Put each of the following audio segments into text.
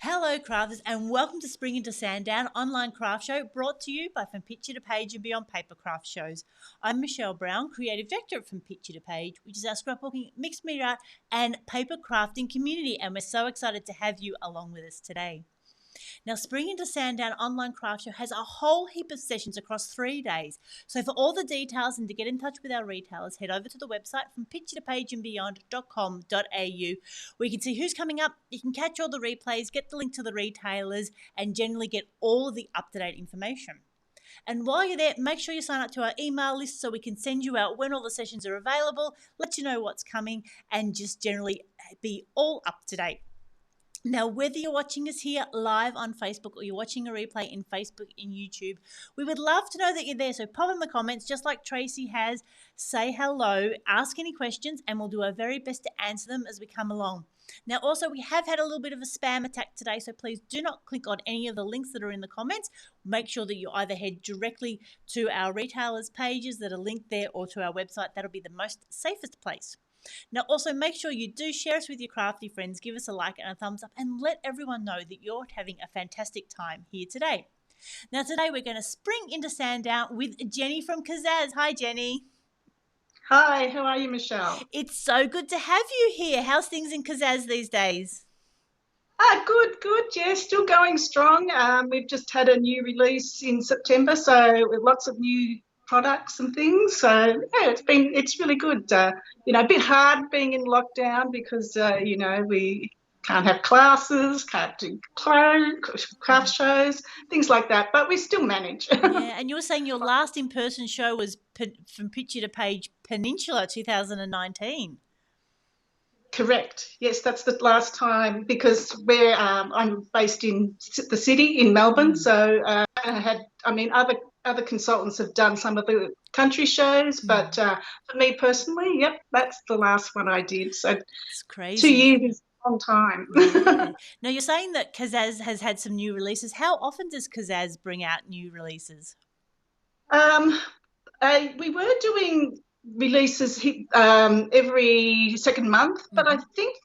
Hello crafters and welcome to Spring into Sandown online craft show brought to you by From Picture to Page and Beyond Papercraft shows. I'm Michelle Brown, creative director at From Picture to Page, which is our scrapbooking, mixed media art and paper crafting community, and we're so excited to have you along with us today. Now, Spring into Sandown online craft show has a whole heap of sessions across 3 days. So for all the details and to get in touch with our retailers, head over to the website from picturetopageandbeyond.com.au where you can see who's coming up, you can catch all the replays, get the link to the retailers, and generally get all of the up-to-date information. And while you're there, make sure you sign up to our email list so we can send you out when all the sessions are available, let you know what's coming, and just generally be all up to date. Now, whether you're watching us here live on Facebook or you're watching a replay in Facebook and YouTube, we would love to know that you're there. So pop in the comments, just like Tracy has, say hello, ask any questions, and we'll do our very best to answer them as we come along. Now, also, we have had a little bit of a spam attack today, so please do not click on any of the links that are in the comments. Make sure that you either head directly to our retailers' pages that are linked there or to our website. That'll be the most safest place. Now, also make sure you do share us with your crafty friends, give us a like and a thumbs up, and let everyone know that you're having a fantastic time here today. Now, today we're going to spring into Sandown with Jenny from Kazaz. Hi, Jenny. Hi, how are you, Michelle? It's so good to have you here. How's things in Kazaz these days? Good, yeah, still going strong. We've just had a new release in September, so with lots of new products and things. So yeah, it's really good. A bit hard being in lockdown because we can't have classes, can't do craft shows, things like that. But we still manage. Yeah, and you were saying your last in-person show was From Picture to Page Peninsula 2019. Correct. Yes, that's the last time because I'm based in the city in Melbourne. So other consultants have done some of the country shows, but for me personally, yep, that's the last one I did. So it's crazy. 2 years is a long time. Yeah. Now, you're saying that Kazaz has had some new releases. How often does Kazaz bring out new releases? We were doing releases every second month, but I think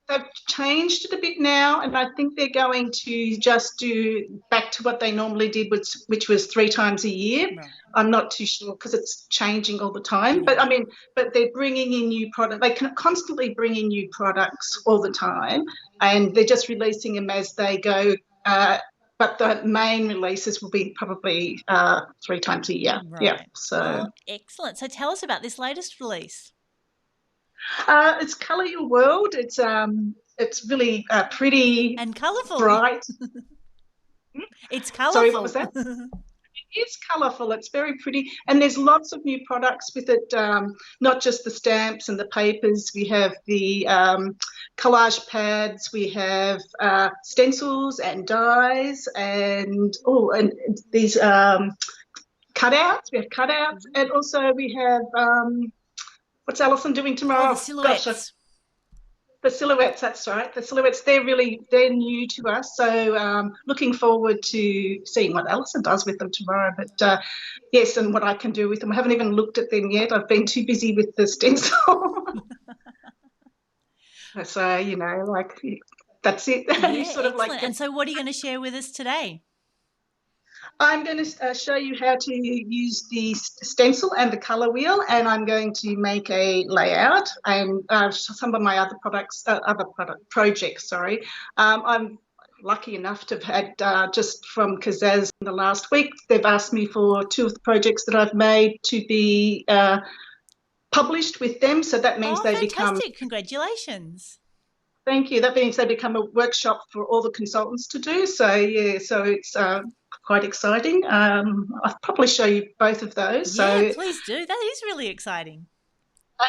they've changed it a bit now, and I think they're going to just do back to what they normally did, which was 3 times a year. Right. I'm not too sure because it's changing all the time. Yeah. But they're bringing in new products. They can constantly bring in new products all the time, and they're just releasing them as they go. But the main releases will be probably 3 times a year. Right. Yeah. So excellent. So tell us about this latest release. It's Colour Your World. It's really pretty and colourful, bright. It's colourful. Sorry, what was that? It is colourful. It's very pretty, and there's lots of new products with it. Not just the stamps and the papers. We have the collage pads. We have stencils and dies, and these cutouts. We have cutouts, and also we have. What's Alison doing tomorrow? The silhouettes. Gosh, the silhouettes, that's right. The silhouettes, they're new to us. So looking forward to seeing what Alison does with them tomorrow. But yes, and what I can do with them. I haven't even looked at them yet. I've been too busy with the stencil. So, that's it. Yeah, sort of excellent. And so what are you going to share with us today? I'm going to show you how to use the stencil and the colour wheel, and I'm going to make a layout and some of my other projects. I'm lucky enough to have had just from Kazaz in the last week. They've asked me for 2 of the projects that I've made to be published with them, so that means they become. Congratulations. Thank you. That means they become a workshop for all the consultants to do. So yeah, so it's quite exciting. I'll probably show you both of those. Yeah, please do. That is really exciting.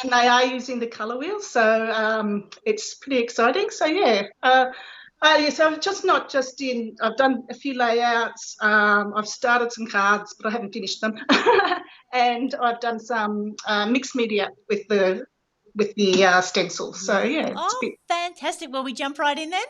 And they are using the colour wheel, so it's pretty exciting. So yeah, so I've done a few layouts. I've started some cards, but I haven't finished them, and I've done some mixed media with the stencil. So yeah, fantastic. Well, we jump right in then.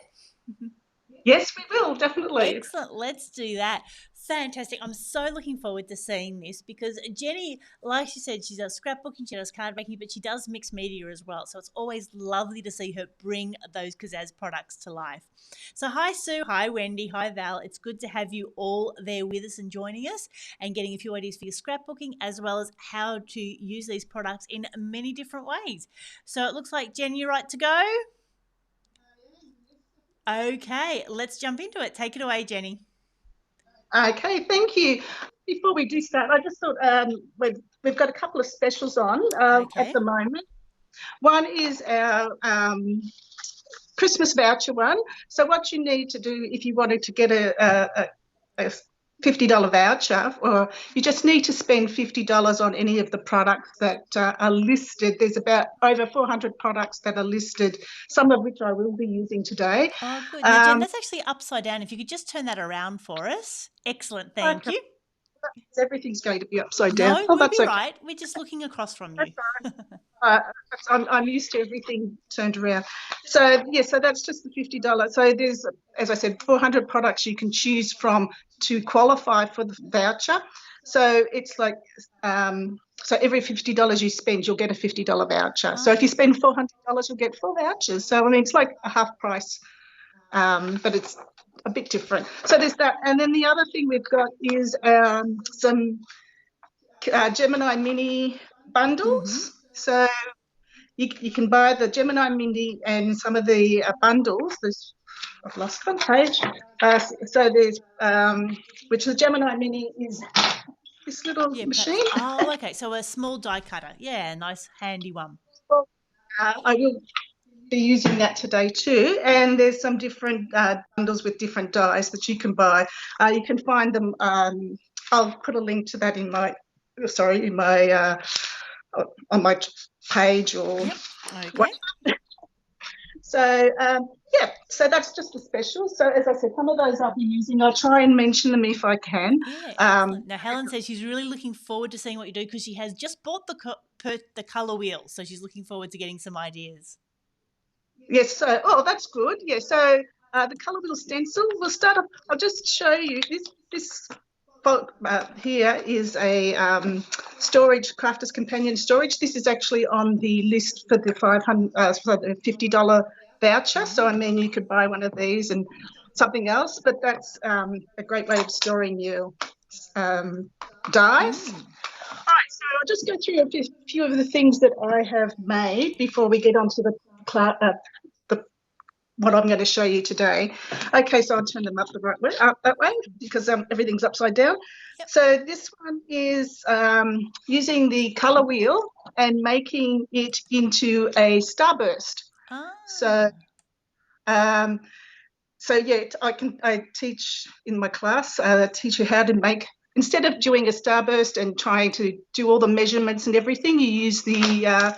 Yes, we will, definitely. Excellent. Let's do that. Fantastic. I'm so looking forward to seeing this because Jenny, like she said, she does scrapbooking, she does card making, but she does mixed media as well. So it's always lovely to see her bring those Kaszazz products to life. So hi Sue, hi Wendy, hi Val. It's good to have you all there with us and joining us and getting a few ideas for your scrapbooking as well as how to use these products in many different ways. So it looks like Jen, you're right to go. Okay, let's jump into it. Take it away, Jenny. Okay, thank you. Before we do start, I just thought we've got a couple of specials on at Okay. the moment. One is our Christmas voucher one. So what you need to do if you wanted to get a $50 voucher, or you just need to spend $50 on any of the products that are listed. There's about over 400 products that are listed, some of which I will be using today. Oh, good. Now, Jen, that's actually upside down. If you could just turn that around for us. Excellent. Thank Okay, you. everything's going to be upside down. No, Oh, we'll that's be okay. right. We're just looking across from you. That's all right. I'm used to everything turned around. So, yeah, so that's just the $50. So there's, as I said, 400 products you can choose from to qualify for the voucher. So it's like, so every $50 you spend, you'll get a $50 voucher. So if you spend $400, you'll get 4 vouchers. So, I mean, it's like a half price, but it's a bit different. So there's that. And then the other thing we've got is some Gemini mini bundles. So you can buy the Gemini mini and some of the bundles. I've lost one page. So there's which the Gemini mini is this little machine. Oh, okay. So a small die cutter. Yeah, nice handy one. I will be using that today too. And there's some different bundles with different dies that you can buy. You can find them. I'll put a link to that in my on my page or Okay. So so that's just a special. So as I said, some of those I'll be using. I'll try and mention them if I can. Yeah, excellent. Now Helen says she's really looking forward to seeing what you do because she has just bought the color wheel, so she's looking forward to getting some ideas. Yes. So that's good. Yeah. So the color wheel stencil. We'll start off. I'll just show you this. Here is a storage, Crafters Companion storage. This is actually on the list for the for the $50 voucher. So, I mean, you could buy one of these and something else, but that's a great way of storing your dies. All right, so I'll just go through a few of the things that I have made before we get onto the what I'm going to show you today. Okay, so I'll turn them up that way because everything's upside down. Yep. So this one is using the color wheel and making it into a starburst. So yeah, I teach in my class. Teach you how to make, instead of doing a starburst and trying to do all the measurements and everything, you use the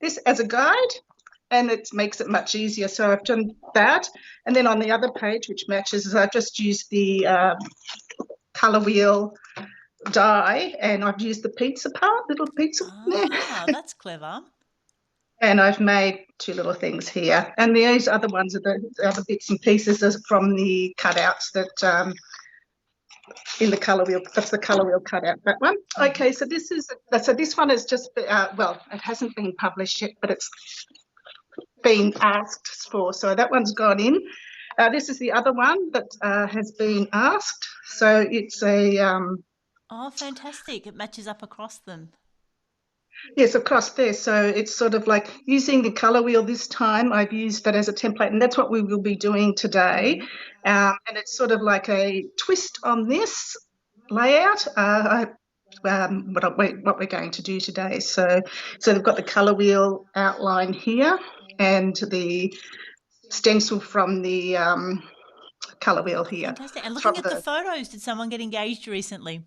this as a guide. And it makes it much easier. So I've done that. And then on the other page, which matches, I've just used the colour wheel die, and I've used the little pizza. That's clever. And I've made 2 little things here. And these other ones are the other bits and pieces from the cutouts that in the colour wheel. That's the colour wheel cutout, that one. Okay, so this one is just, it hasn't been published yet, but it's been asked for, so that one's gone in. This is the other one that has been asked, so it's a fantastic, it matches up across them. Yes, across there. So it's sort of like using the colour wheel this time. I've used that as a template, and that's what we will be doing today. And it's sort of like a twist on this layout. What we're going to do today. So they've got the colour wheel outline here and the stencil from the colour wheel here. Fantastic. And looking at the photos, did someone get engaged recently?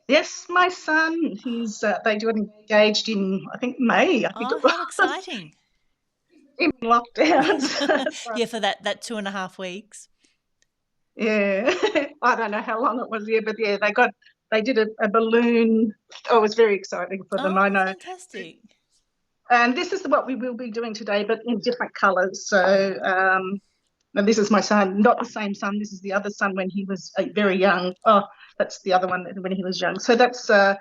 Yes, my son. They got engaged in, I think, May. I think it was. How exciting! In lockdowns. Yeah, for that 2.5 weeks. Yeah, I don't know how long it was. Yeah, but yeah, they did a balloon. Oh, it was very exciting for them. I know. Fantastic. And this is what we will be doing today, but in different colours. So And this is my son, not the same son. This is the other son when he was very young. Oh, that's the other one when he was young. So that's the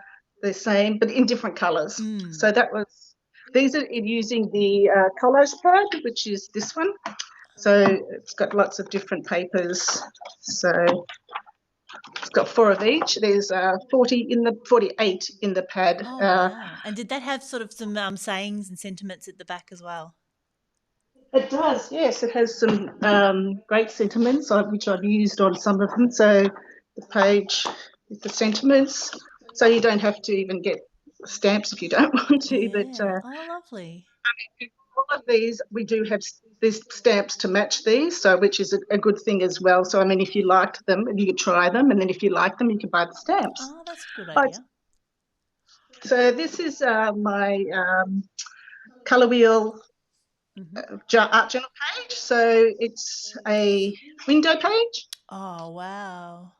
same, but in different colours. So these are using the Kaszazz pad, which is this one. So it's got lots of different papers. So it's got 4 of each. There's 48 in the pad. Oh, wow. And did that have sort of some sayings and sentiments at the back as well? It does, yes. It has some great sentiments, which I've used on some of them. So the page with the sentiments. So you don't have to even get stamps if you don't want to. Yeah. But oh, lovely. all of these, we do have these stamps to match these, so which is a good thing as well. So, I mean, if you liked them, you could try them, and then if you like them, you can buy the stamps. Oh, that's a good idea. So this is my colour wheel art journal page. So it's a window page. Oh, wow.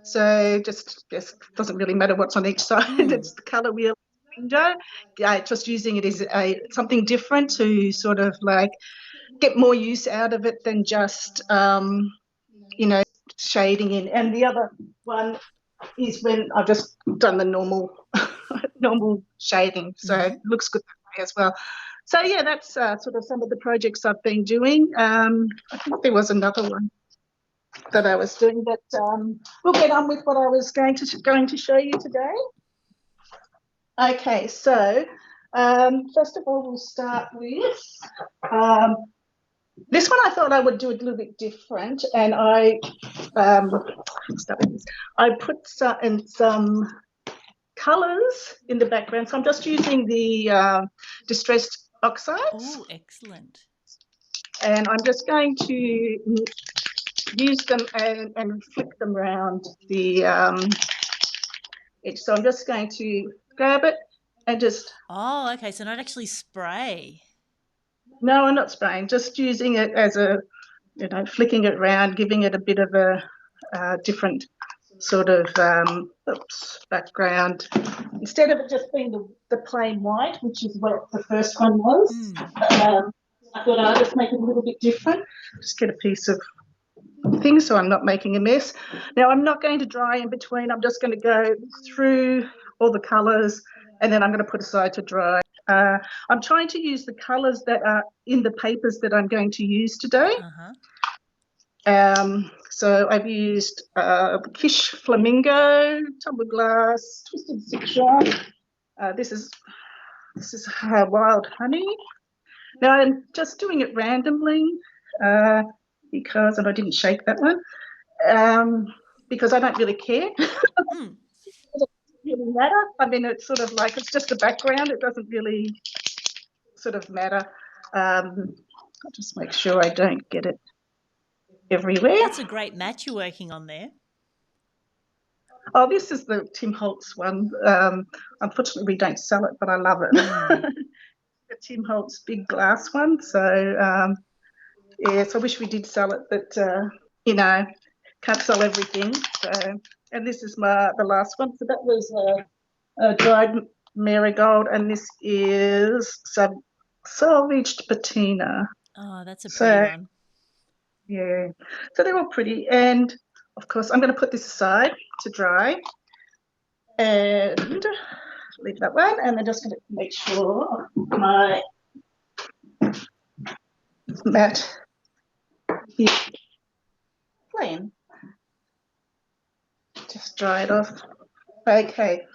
So just doesn't really matter what's on each side. It's the colour wheel window. Just using it as something different to sort of like get more use out of it than just shading in. And the other one is when I've just done the normal shading, so it looks good that way as well. So yeah, that's sort of some of the projects I've been doing. I think there was another one that I was doing, but we'll get on with what I was going to show you today. Okay, so first of all, we'll start with this one. I thought I would do it a little bit different, and I put some colours in the background. So I'm just using the distressed oxides. Oh, excellent. And I'm just going to use them and flick them around the edge. So I'm just going to grab it and just... Oh, okay, so not actually spray. No, I'm not spraying, just using it as a, flicking it around, giving it a bit of a different sort of background. Instead of it just being the plain white, which is what the first one was, I thought I'd just make it a little bit different. Just get a piece of thing so I'm not making a mess. Now, I'm not going to dry in between. I'm just going to go through all the colours and then I'm going to put aside to dry. I'm trying to use the colours that are in the papers that I'm going to use today. So I've used Kish Flamingo, Tumble Glass, Twisted Citron. This is Wild Honey. Now I'm just doing it randomly because, and I didn't shake that one, because I don't really care. It doesn't really matter. I mean, it's sort of like, it's just a background. It doesn't really sort of matter. I'll just make sure I don't get it everywhere. That's a great match you're working on there. Oh, this is the Tim Holtz one. Unfortunately, we don't sell it, but I love it. The Tim Holtz big glass one. So, yes, I wish we did sell it, but, can't sell everything. So, and this is the last one. So that was a dried marigold, and this is salvaged patina. Oh, that's a pretty one. Yeah, so they're all pretty. And, of course, I'm going to put this aside to dry and leave that one. And I'm just going to make sure my mat is clean. Just dry it off. Okay,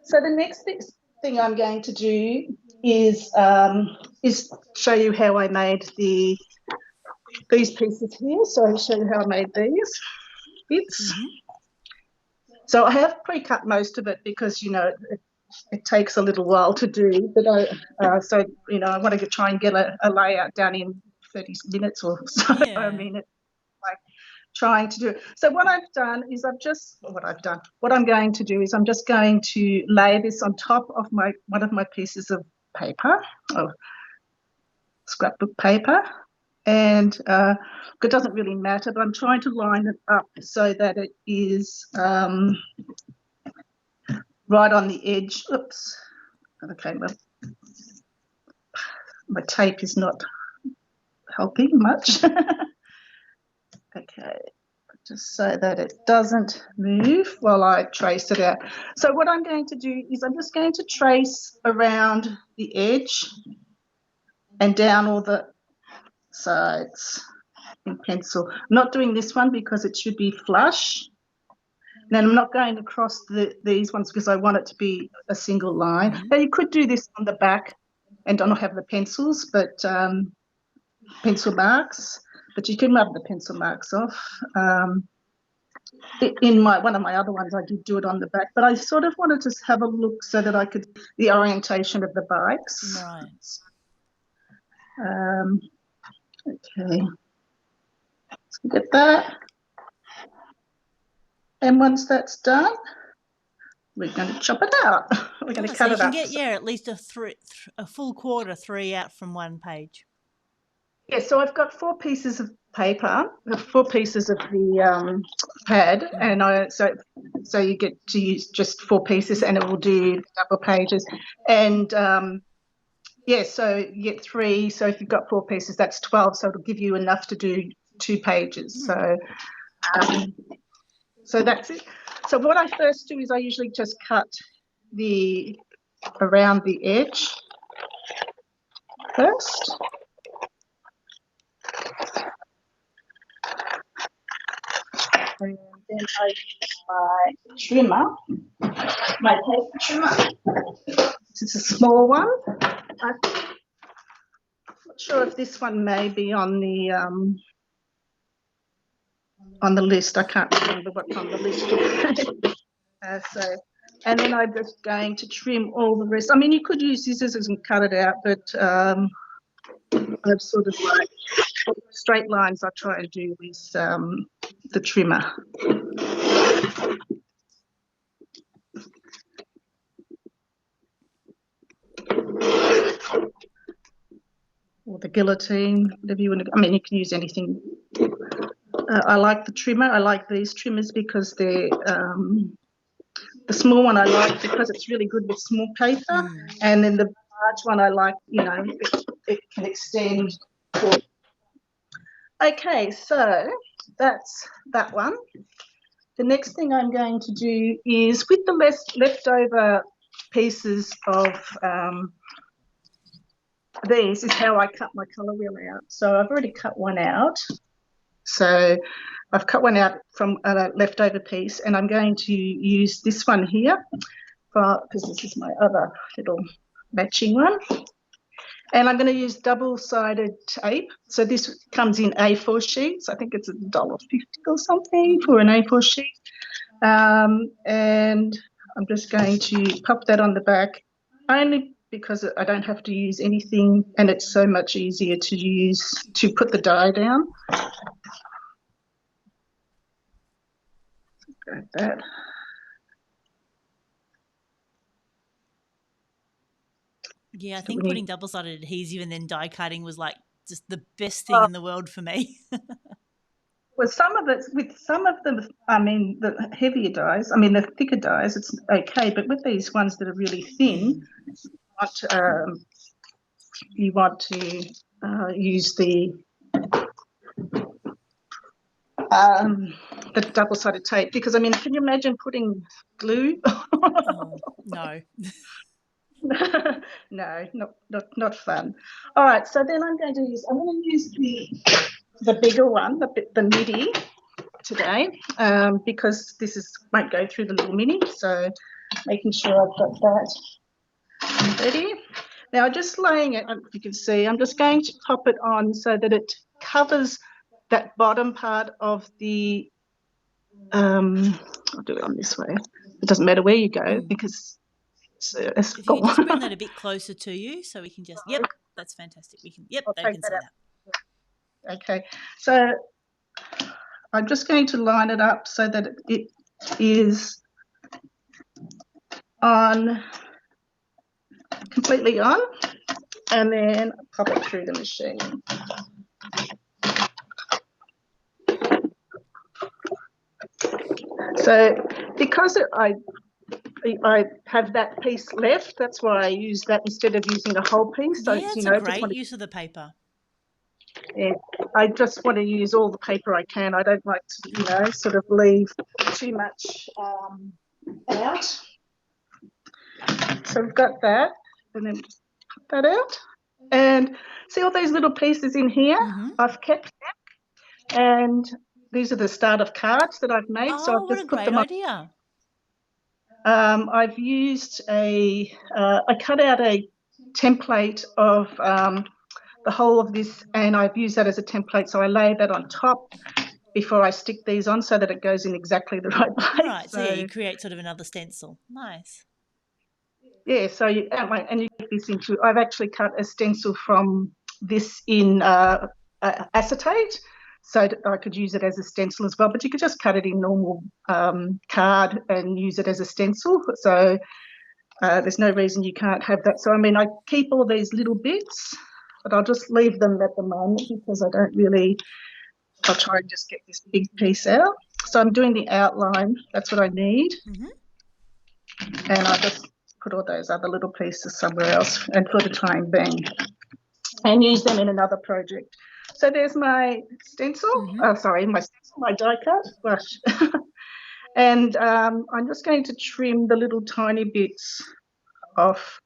so the next thing I'm going to do is show you how I made these pieces here. So I'll show you how I made these bits. So I have pre-cut most of it because, it takes a little while to do, but I want to try and get a layout done in 30 minutes or so. Yeah. I mean, it's like trying to do it. So what I'm going to do is I'm just going to lay this on top of one of my pieces of paper, or scrapbook paper. And it doesn't really matter, but I'm trying to line it up so that it is right on the edge. Oops. Okay, my tape is not helping much. just so that it doesn't move while I trace it out. So what I'm going to do is I'm just going to trace around the edge and down all the sides in pencil. I'm not doing this one because it should be flush. And I'm not going across these ones because I want it to be a single line. Now you could do this on the back and not have the pencils, but pencil marks. But you can rub the pencil marks off. In one of my other ones, I did do it on the back, but I sort of wanted to have a look so that I could the orientation of the bikes. Right. Okay. Let's get that. And once that's done, we're going to chop it out. We're going to cut it up. So you can get, at least a full quarter, 3 out from one page. Yeah, so I've got 4 pieces of paper, 4 pieces of the pad, and so you get to use just 4 pieces, and it will do double pages. And yeah, so you get 3. So if you've got 4 pieces, that's 12. So it'll give you enough to do 2 pages. So that's it. So what I first do is I usually just cut around the edge first. And then I use my trimmer, my paper trimmer. This is a small one. I'm not sure if this one may be on the list. I can't remember what's on the list. And then I'm just going to trim all the rest. I mean, you could use scissors and cut it out, but I've sort of like straight lines I try to do with the trimmer. Or the guillotine, whatever you want to. I mean, you can use anything. I like the trimmer. I like these trimmers because they're the small one I like because it's really good with small paper, and then the large one I like, it can extend. Okay, so that's that one. The next thing I'm going to do is with the leftover pieces of these is how I cut my colour wheel out. So I've already cut one out. So I've cut one out from a leftover piece, and I'm going to use this one here because this is my other little matching one. And I'm going to use double-sided tape. So this comes in A4 sheets. I think it's $1.50 or something for an A4 sheet. And I'm just going to pop that on the back, only because I don't have to use anything, and it's so much easier to put the die down. Grab that. Yeah, I think putting double-sided adhesive and then die cutting was like just the best thing in the world for me. Well, with some of them, I mean, the heavier dies, I mean, the thicker dies, it's okay. But with these ones that are really thin, you want to use the double-sided tape, because, I mean, can you imagine putting glue? No. No, not fun. All right, so then I'm going to use the bigger one, the midi today, because this won't go through the little mini. So making sure I've got that ready. Now, just laying it, if you can see, I'm just going to pop it on so that it covers that bottom part of the. I'll do it on this way. It doesn't matter where you go because. If you can just bring that a bit closer to you so we can just, that's fantastic. We can, they can see that. Okay, so I'm just going to line it up so that it is completely on, and then pop it through the machine. So because I have that piece left, that's why I use that instead of using a whole piece. So it's a great use of the paper. Yeah, I just want to use all the paper I can. I don't like to, sort of leave too much out. So I've got that, and then just put that out. And see all these little pieces in here? I've kept them, and these are the start of cards that I've made. So I've what a just put great them on. idea. I've used I cut out a template of the whole of this, and I've used that as a template. So I lay that on top before I stick these on so that it goes in exactly the right place. Right, so you create sort of another stencil. Nice. Yeah, so you get this into, I've actually cut a stencil from this in acetate, so I could use it as a stencil as well, but you could just cut it in normal card and use it as a stencil. So there's no reason you can't have that. So, I mean, I keep all these little bits, but I'll just leave them at the moment because I don't really, I'll try and just get this big piece out. So I'm doing the outline. That's what I need. And I just put all those other little pieces somewhere else and for the time being and use them in another project. So there's my stencil. My die cut. Gosh. And I'm just going to trim the little tiny bits off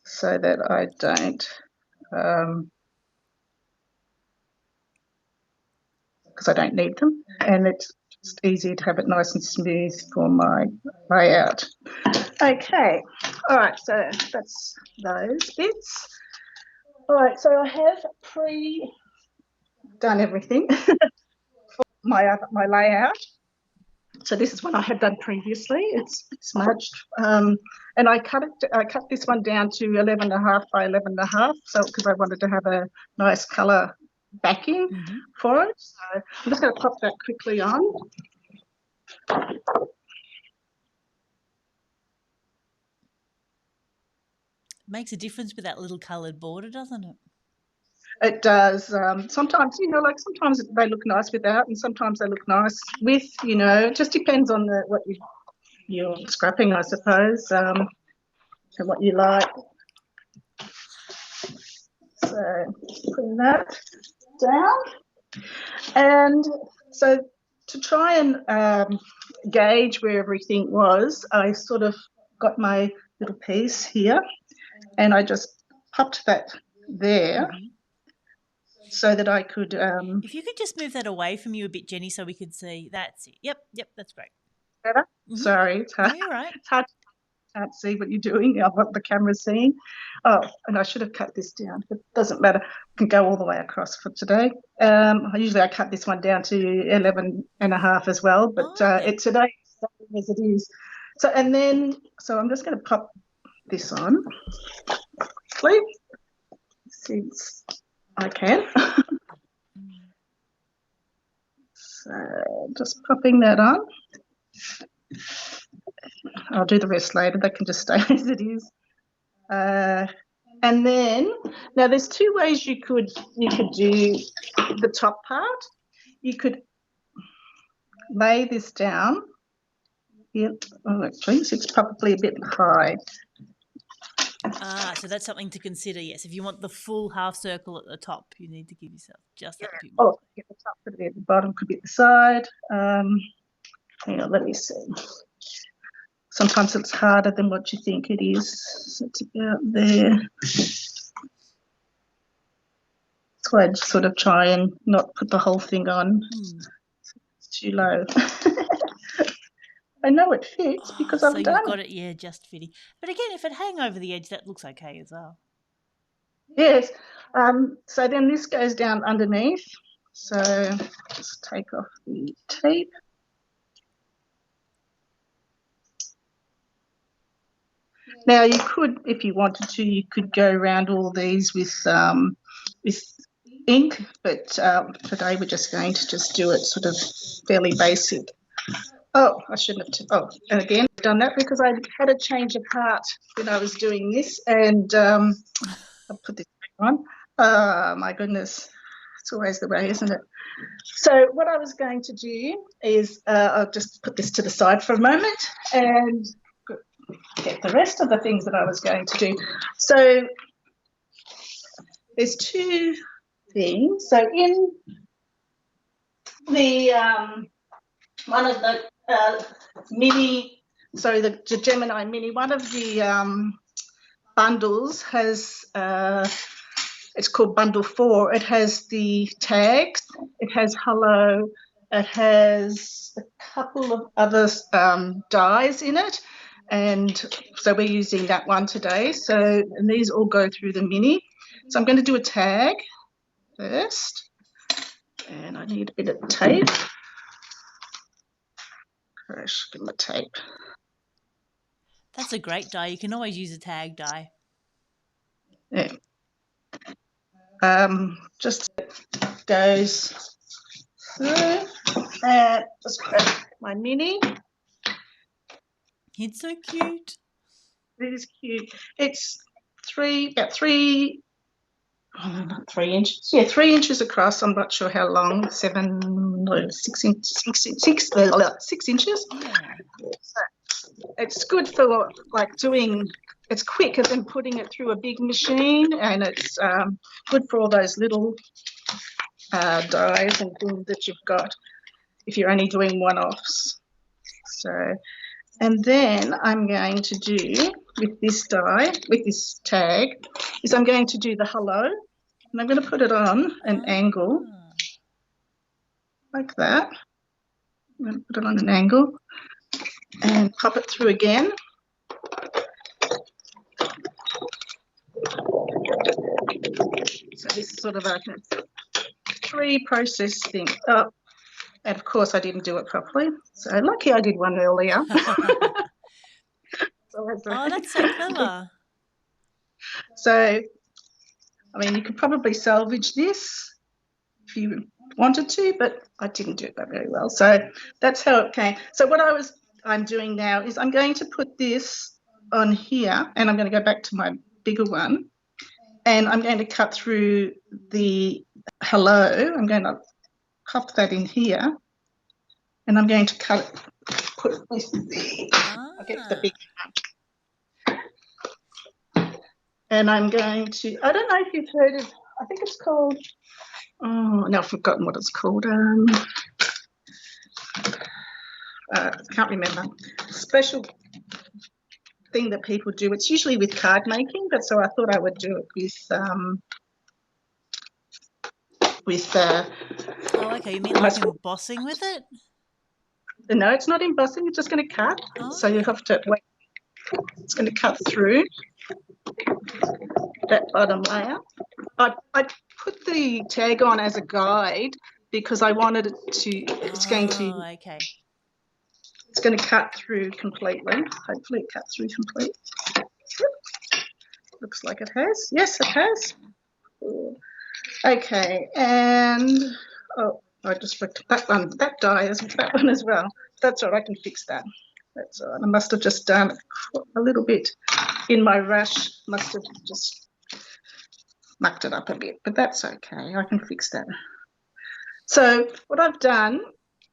so that I don't, because I don't need them, and it's just easier to have it nice and smooth for my layout. Okay, all right, so that's those bits. All right, so I have done everything for my layout. So this is what I had done previously. It's smudged, and I cut this one down to 11.5 by 11.5, so because I wanted to have a nice colour backing for it. So I'm just going to pop that quickly on. Makes a difference with that little coloured border, doesn't it? It does. Sometimes, sometimes they look nice without, and sometimes they look nice with. It just depends on what you're scrapping, I suppose, and what you like. So putting that down, and so to try and gauge where everything was, I sort of got my little piece here, and I just popped that there. So that I could... if you could just move that away from you a bit, Jenny, so we could see. That's it. Yep, that's great. Better? Sorry, it's hard. No, you're right. It's hard. Can't see what you're doing, what the camera's seeing. Oh, and I should have cut this down, but it doesn't matter. I can go all the way across for today. Usually I cut this one down to 11.5 as well, but today as it is. So I'm just going to pop this on quickly, since I can. So just popping that on. I'll do the rest later. They can just stay as it is. And then now there's two ways you could do the top part. You could lay this down. Yep. Oh, actually, it's probably a bit high. So that's something to consider, yes. If you want the full half circle at the top, you need to give yourself just that bit more. The top could be at the bottom, could be at the side. Hang on, let me see. Sometimes it's harder than what you think it is. So it's about there. So I'd sort of try and not put the whole thing on. It's too low. I know it fits because I've done it. So you've got it, just fitting. But again, if it hang over the edge, that looks okay as well. Yes. So then this goes down underneath. So just take off the tape. Now you could, if you wanted to, you could go around all these with ink, but today we're just going to just do it sort of fairly basic. Oh, I shouldn't have. And again, I've done that because I had a change of heart when I was doing this, and I'll put this back on. Oh, my goodness. It's always the way, isn't it? So what I was going to do is I'll just put this to the side for a moment and get the rest of the things that I was going to do. So there's two thing. So in the one of the the Gemini Mini, one of the bundles has, it's called bundle 4. It has the tags, it has hello, it has a couple of other dies in it, and so we're using that one today. So, and these all go through the Mini. So I'm going to do a tag first, and I need a bit of tape. Gosh, give them a tape. That's a great die. You can always use a tag die. Yeah. Just goes through, and just grab my Mini. It's so cute. It is cute. It's about 3 inches. Yeah, 3 inches across. I'm not sure how long. 6 inches. Yeah. So it's good for like doing. It's quicker than putting it through a big machine, and it's good for all those little dies and things that you've got if you're only doing one-offs. So, and then I'm going to do with this die, with this tag, is I'm going to do the hello, and I'm going to put it on an angle like that. I'm going to put it on an angle and pop it through again. So this is sort of a 3-process thing. Oh, and of course I didn't do it properly. So lucky I did one earlier. Oh, that's so clever. So, I mean, you could probably salvage this if you wanted to, but I didn't do that very well. So that's how it came. So what I'm doing now is I'm going to put this on here, and I'm going to go back to my bigger one, and I'm going to cut through the hello. I'm going to pop that in here, and I'm going to put this there. I'll get the big one. And I'm going to, I don't know if you've heard of, I think it's called, oh, no, I've forgotten what it's called. Can't remember. Special thing that people do. It's usually with card making, but so I thought I would do it oh, okay. You mean like embossing with it? No, it's not embossing. It's just going to cut. Oh, so you have to wait. It's going to cut through that bottom layer. I put the tag on as a guide because I wanted it to. It's going to cut through completely. Hopefully, it cuts through completely. Looks like it has. Yes, it has. Okay, and I just forgot that one. That die is that one as well. That's all right. I can fix that. That's all right. I must have just done a little bit in my rush. Must have just mucked it up a bit, but that's okay. I can fix that. So what I've done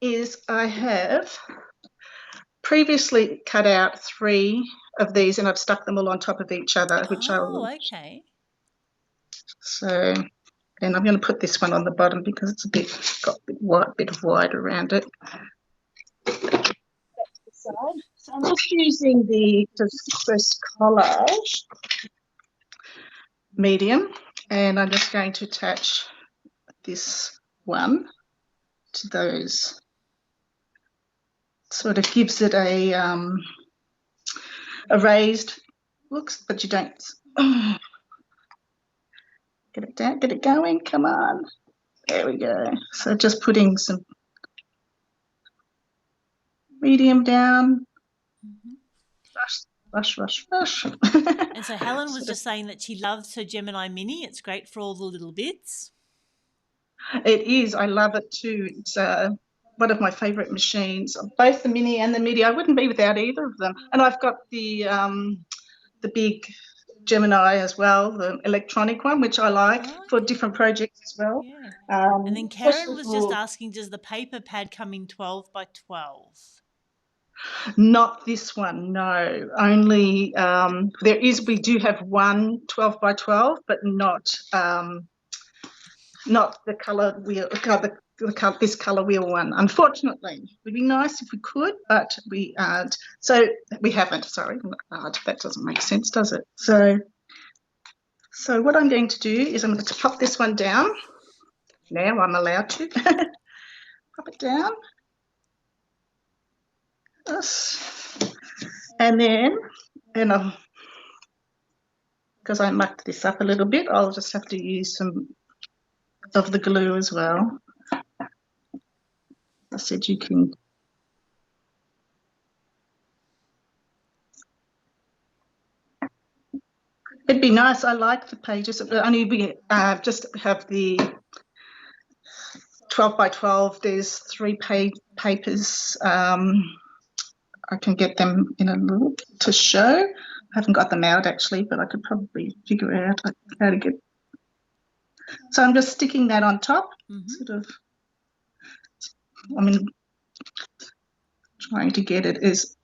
is I have previously cut out 3 of these, and I've stuck them all on top of each other, which I will. Okay. So, and I'm going to put this one on the bottom because it's got a bit of white around it. So I'm just using the Distress Collage medium, and I'm just going to attach this one to those. Sort of gives it a raised looks, but you don't. Get it down, get it going. Come on, there we go. So just putting some medium down. Rush. And so Helen was just saying that she loves her Gemini Mini. It's great for all the little bits. It is. I love it too. It's one of my favourite machines. Both the Mini and the Midi. I wouldn't be without either of them. And I've got the big Gemini as well, the electronic one, which I like for different projects as well. Yeah. And then Karen was just asking, does the paper pad come in 12 by 12? Not this one, no. Only we do have one 12 by 12, but not not the colour wheel, this colour wheel one, unfortunately. It would be nice if we could, but we aren't. So we haven't, sorry. That doesn't make sense, does it? So what I'm going to do is I'm going to pop this one down. Now I'm allowed to. Pop it down. Yes. And then, because I mucked this up a little bit, I'll just have to use some of the glue as well. I said you can. It'd be nice. I like the pages. Only we just have the 12 by 12. There's 3 papers. I can get them in a little to show. I haven't got them out actually, but I could probably figure out how to get. So I'm just sticking that on top, sort of. I mean, trying to get it is.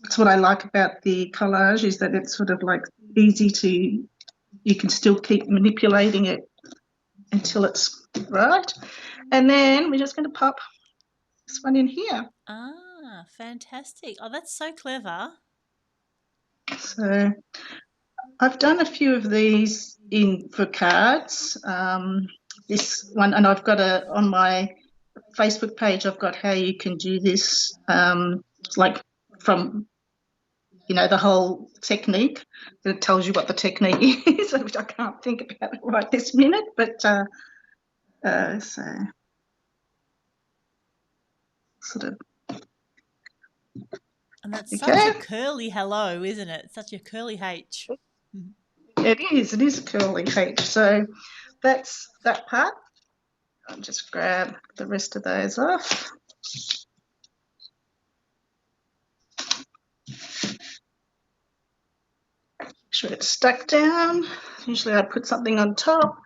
That's what I like about the collage, is that it's sort of like easy to. You can still keep manipulating it until it's right, and then we're just going to pop this one in here. Ah, fantastic. Oh, that's so clever. So I've done a few of these for cards. This one, and I've got on my Facebook page, I've got how you can do this, like from, the whole technique. It tells you what the technique is, which I can't think about it right this minute, but so sort of. And that's such a curly hello, isn't it? Such a curly H. It is a curly H. So that's that part. I'll just grab the rest of those off. Make sure it's stuck down. Usually I put something on top.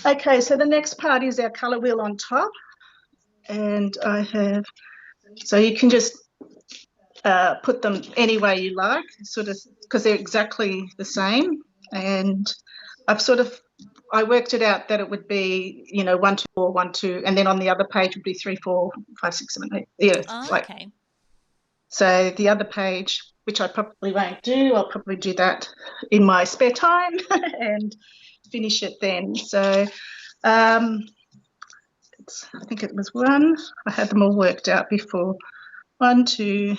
Okay, so the next part is our colour wheel on top. And I have, so you can just put them any way you like, sort of, because they're exactly the same. And I worked it out that it would be, 1, 2, 4, 1, 2, and then on the other page would be 3, 4, 5, 6, 7, 8. Yeah. Oh, okay. So the other page, which I probably won't do, I'll probably do that in my spare time and finish it then. So I think it was 1. I had them all worked out before. 1, 2.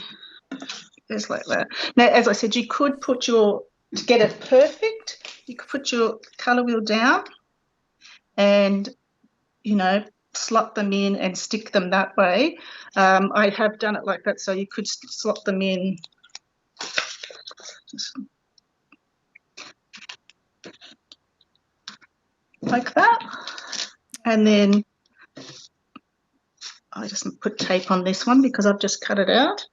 There's like that. Now, as I said, you could put to get it perfect, you could put your colour wheel down and, slot them in and stick them that way. I have done it like that, so you could slot them in. Like that. And then I just put tape on this one because I've just cut it out.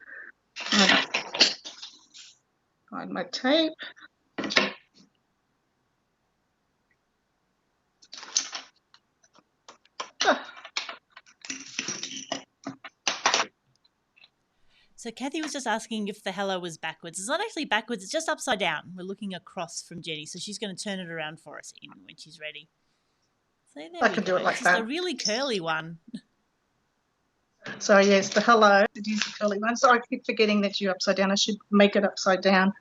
Find my tape. So Kathy was just asking if the hello was backwards. It's not actually backwards, it's just upside down. We're looking across from Jenny, so she's going to turn it around for us when she's ready. So there I can do it like that. It's a really curly one. So yes, the hello, it is the curly one. So I keep forgetting that you're upside down. I should make it upside down.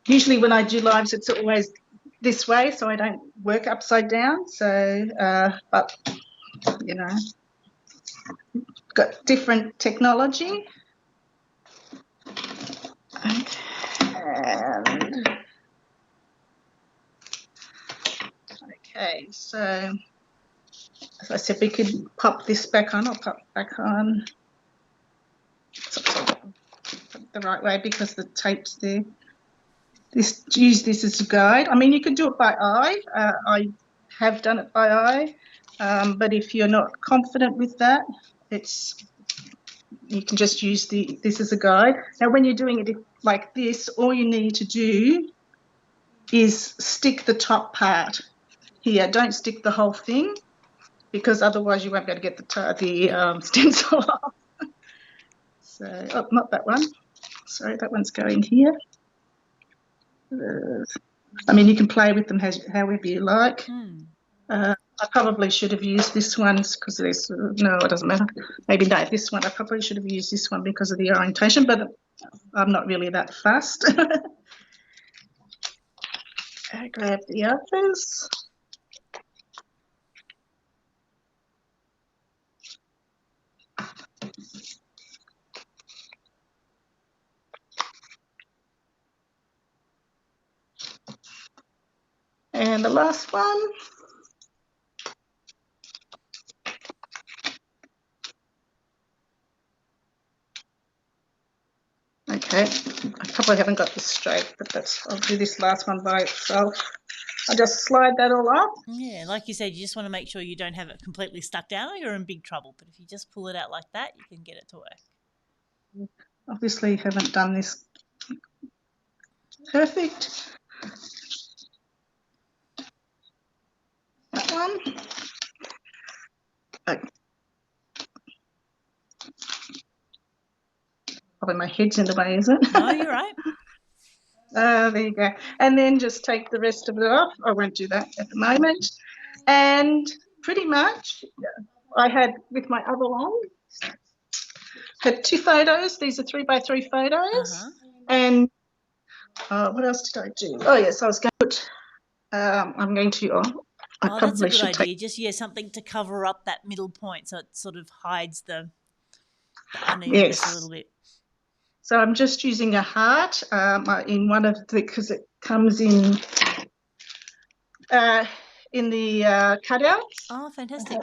Usually when I do lives, it's always this way, so I don't work upside down. So, but, got different technology. Okay, so as I said, we could pop this back on. I'll pop back on the right way because the tape's there. Use this as a guide. I mean, you could do it by eye. I have done it by eye, but if you're not confident with that, you can just use this as a guide. Now, when you're doing it like this, all you need to do is stick the top part here. Don't stick the whole thing because otherwise you won't be able to get the stencil off. So, not that one. Sorry, that one's going here. I mean, you can play with them however you like. Hmm. I probably should have used this one because there's, no, it doesn't matter. Maybe no, this one. I probably should have used this one because of the orientation, but I'm not really that fussed. I grab the others. And the last one. Okay, I probably haven't got this straight, but I'll do this last one by itself. I'll just slide that all up. Yeah, like you said, you just want to make sure you don't have it completely stuck down or you're in big trouble. But if you just pull it out like that, you can get it to work. Obviously haven't done this perfect. That one. Okay. Probably my head's in the way, is it? No, you're right. There you go. And then just take the rest of it off. I won't do that at the moment. And pretty much I had with my other one, had 2 photos. These are 3x3 photos. And what else did I do? Oh, yes, I was going to put, I'm going to, I that's a probably good should idea. Just, something to cover up that middle point so it sort of hides the unevenness a little bit. So I'm just using a heart in one of the, because it comes in the cutouts. Oh, fantastic.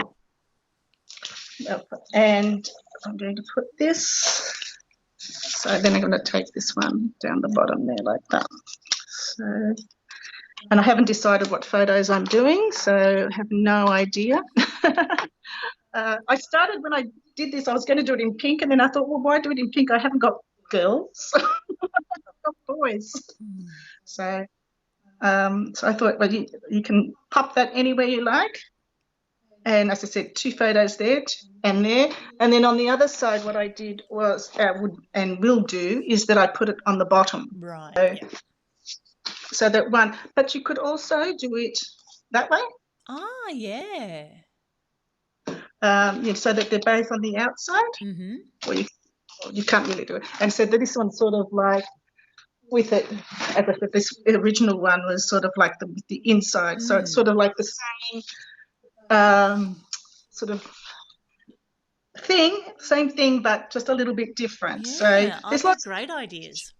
And I'm going to put this. So then I'm going to take this one down the bottom there like that. So, and I haven't decided what photos I'm doing, so I have no idea. I started when I did this, I was going to do it in pink, and then I thought, well, why do it in pink? I haven't got girls. I've got boys. So I thought, well, you can pop that anywhere you like. And as I said, 2 photos there and there. And then on the other side, what I did was, will do, is that I put it on the bottom. Right. So that one. But you could also do it that way. Ah, yeah. So that they're both on the outside. Mm-hmm. Or you can't really do it. And so that this one's sort of like with it, as I said, this original one was sort of like the inside. So it's sort of like the same sort of same thing, but just a little bit different. Yeah, so there's lots of great ideas.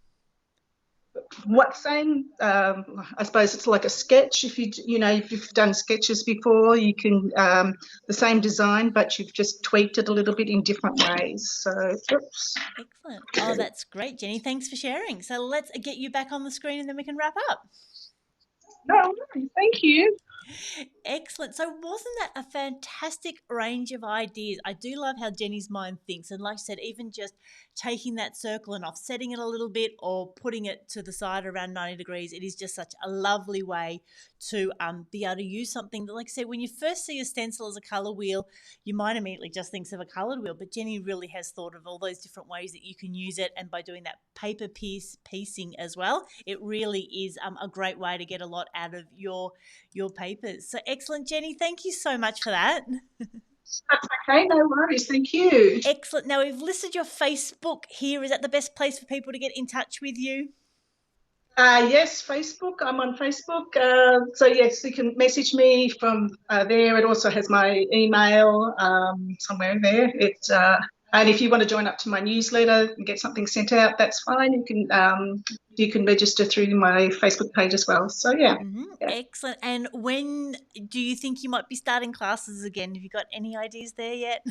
I suppose it's like a sketch. If you've done sketches before, you can the same design, but you've just tweaked it a little bit in different ways. So, oops. Excellent. Oh, that's great, Jenny. Thanks for sharing. So let's get you back on the screen and then we can wrap up. No, thank you. Excellent. So wasn't that a fantastic range of ideas? I do love how Jenny's mind thinks. And like I said, even just taking that circle and offsetting it a little bit or putting it to the side around 90 degrees, it is just such a lovely way to be able to use something that, like I said, when you first see a stencil as a colour wheel, you might immediately just think of a coloured wheel. But Jenny really has thought of all those different ways that you can use it. And by doing that paper piecing as well, it really is a great way to get a lot out of your papers. So excellent, Jenny. Thank you so much for that. That's okay. No worries. Thank you. Excellent. Now, we've listed your Facebook here. Is that the best place for people to get in touch with you? Yes, Facebook. I'm on Facebook. So, yes, you can message me from there. It also has my email somewhere there. And if you want to join up to my newsletter and get something sent out, that's fine. You can register through my Facebook page as well. So, yeah. Excellent. And when do you think you might be starting classes again? Have you got any ideas there yet?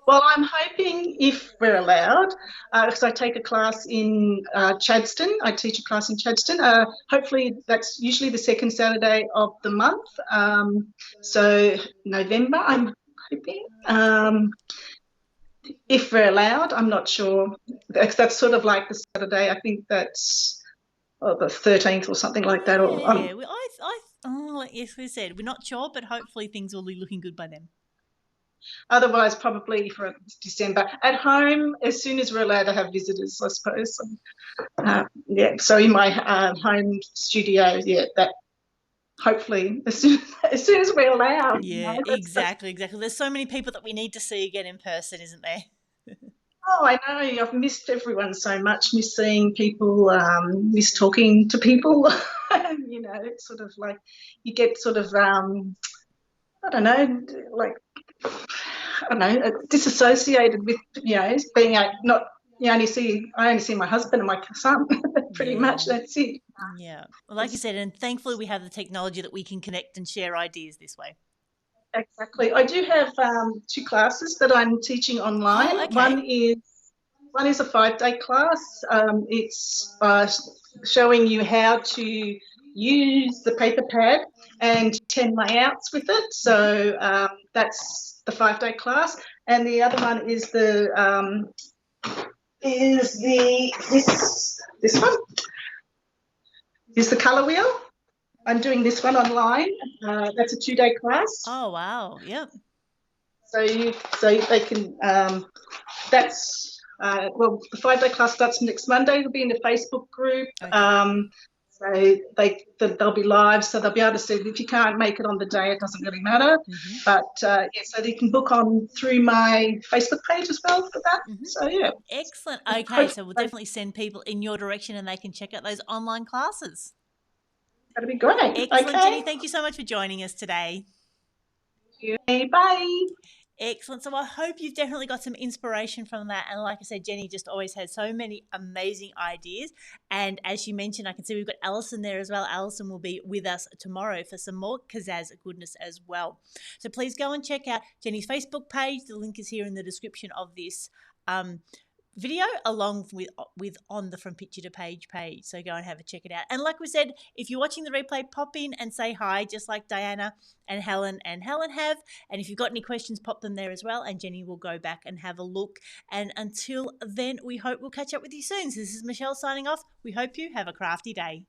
Well, I'm hoping, if we're allowed, because I take a class in Chadstone. I teach a class in Chadstone. Hopefully that's usually the second Saturday of the month. So November, I'm hoping. If we're allowed, I'm not sure. That's sort of like the Saturday. I think that's the 13th or something like that. Yes, we said, we're not sure, but hopefully things will be looking good by then. Otherwise, probably for December. At home, as soon as we're allowed to have visitors, I suppose. So in my home studio, that hopefully as soon as we're allowed. Yeah, exactly. There's so many people that we need to see again in person, isn't there? Oh, I know. I've missed everyone so much. Miss seeing people, miss talking to people. It's sort of like you get sort of, I don't know, like, I don't know, disassociated with, being not. I only see my husband and my son. Pretty much. That's it. Yeah. Well, like you said, and thankfully we have the technology that we can connect and share ideas this way. Exactly. I do have 2 classes that I'm teaching online. Oh, okay. One is a 5-day class. It's showing you how to use the paper pad and 10 layouts with it. So that's the 5-day class. And the other one is this one is the colour wheel. I'm doing this one online. That's a 2-day class. Oh, wow. Yep. So they can. That's the 5-day class starts next Monday. It'll be in the Facebook group. Okay. So they'll be live, so they'll be able to see. If you can't make it on the day, it doesn't really matter. But so they can book on through my Facebook page as well for that. So yeah. Excellent. Okay, so we'll definitely send people in your direction, and they can check out those online classes. That'd be great. Excellent, okay. Jenny. Thank you so much for joining us today. Bye. Excellent. So I hope you've definitely got some inspiration from that. And like I said, Jenny just always has so many amazing ideas. And as she mentioned, I can see we've got Alison there as well. Alison will be with us tomorrow for some more Kaszazz goodness as well. So please go and check out Jenny's Facebook page. The link is here in the description of this video, along with on the From Picture to Page page. So go and have a check it out. And like we said, if you're watching the replay, pop in and say hi, just like Diana and Helen have. And if you've got any questions, pop them there as well, and Jenny will go back and have a look. And until then, we hope we'll catch up with you soon. So this is Michelle signing off. We hope you have a crafty day.